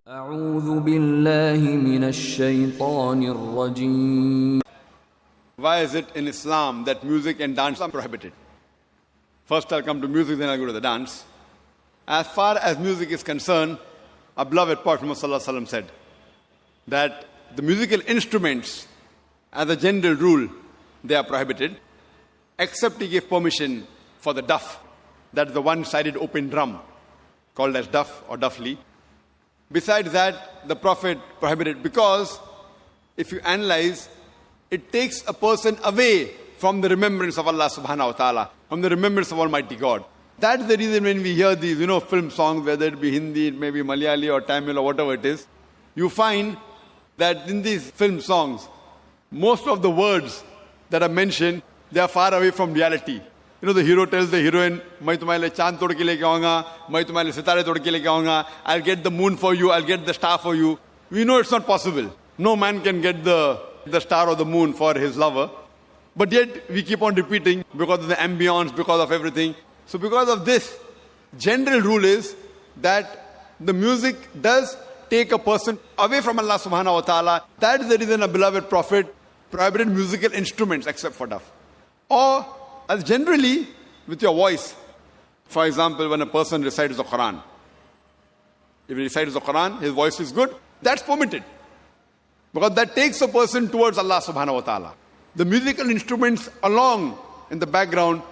أعوذ بالله من الشيطان الرجيم. Why is it in Islam that music and dance are prohibited? First I'll come to music, then I'll go to the dance. As far as music is concerned, our beloved Prophet Muhammad said that the musical instruments, as a general rule, they are prohibited, except he gave permission for the duff. That's the one-sided open drum, called as duff or duffli. Besides that, the Prophet prohibited because if you analyze, it takes a person away from the remembrance of Allah subhanahu wa ta'ala, from the remembrance of Almighty God. That's the reason when we hear these, film songs, whether it be Hindi, it may be Malayali or Tamil or whatever it is, you find that in these film songs, most of the words that are mentioned, they are far away from reality. The hero tells the heroine, "Main tumhare chand tod ke leke aunga, main tumhare sitare tod ke leke aunga, I'll get the moon for you, I'll get the star for you." We know it's not possible. No man can get the star or the moon for his lover. But yet, we keep on repeating because of the ambience, because of everything. So because of this, general rule is that the music does take a person away from Allah subhanahu wa ta'ala. That is the reason a beloved Prophet prohibited musical instruments except for duff. Or as generally with your voice. For example, when a person recites the Quran. If he recites the Quran, his voice is good, that's permitted. Because that takes a person towards Allah subhanahu wa ta'ala. The musical instruments along in the background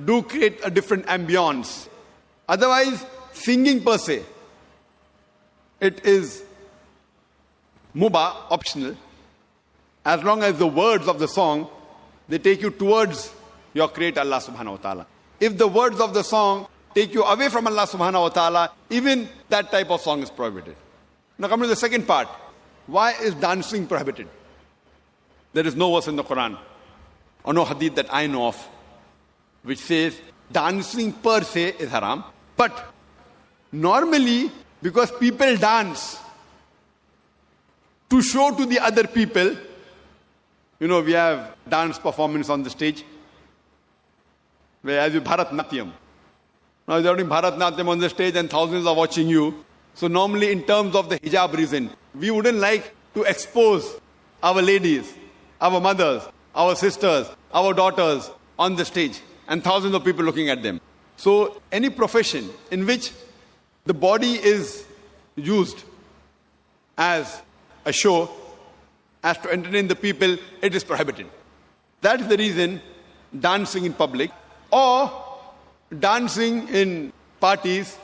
do create a different ambience. Otherwise, singing per se, it is mubah, optional, as long as the words of the song, they take you towards your creator Allah subhanahu wa ta'ala. If the words of the song take you away from Allah subhanahu wa ta'ala, even that type of song is prohibited. Now come to the second part. Why is dancing prohibited? There is no verse in the Quran or no hadith that I know of which says dancing per se is haram. But normally, because people dance to show to the other people, we have dance performance on the stage, where as you Bharatnatyam. Now you're doing Bharatnatyam on the stage and thousands are watching you. So normally in terms of the hijab reason, we wouldn't like to expose our ladies, our mothers, our sisters, our daughters on the stage and thousands of people looking at them. So any profession in which the body is used as a show, as to entertain the people, it is prohibited. That is the reason dancing in public or dancing in parties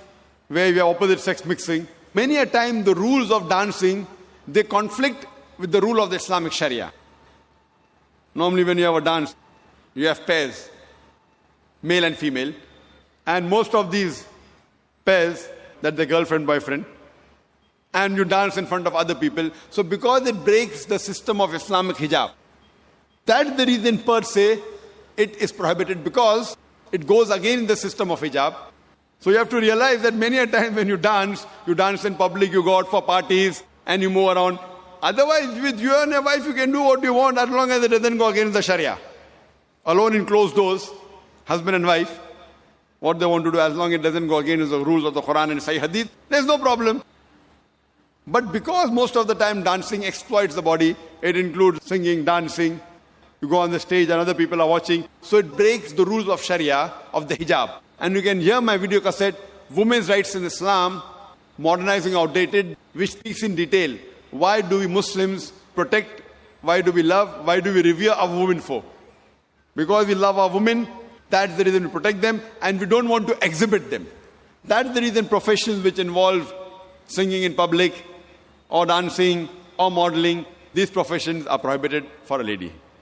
where we have opposite sex mixing. Many a time the rules of dancing, they conflict with the rule of the Islamic Sharia. Normally when you have a dance, you have pairs, male and female, and most of these pairs, that the girlfriend, boyfriend, and you dance in front of other people. So because it breaks the system of Islamic hijab, that's the reason per se it is prohibited, because it goes against the system of hijab. So you have to realize that many a time when you dance in public, you go out for parties and you move around. Otherwise, with you and your wife, you can do what you want as long as it doesn't go against the Sharia. Alone in closed doors, husband and wife, what they want to do, as long as it doesn't go against the rules of the Quran and Sahih Hadith, there's no problem. But because most of the time dancing exploits the body, it includes singing, dancing, you go on the stage and other people are watching, so it breaks the rules of Sharia, of the hijab. And you can hear my video cassette, Women's Rights in Islam, Modernizing Outdated, which speaks in detail. Why do we Muslims protect, why do we love, why do we revere our women for? Because we love our women, that's the reason we protect them, and we don't want to exhibit them. That's the reason professions which involve singing in public, or dancing, or modeling, these professions are prohibited for a lady.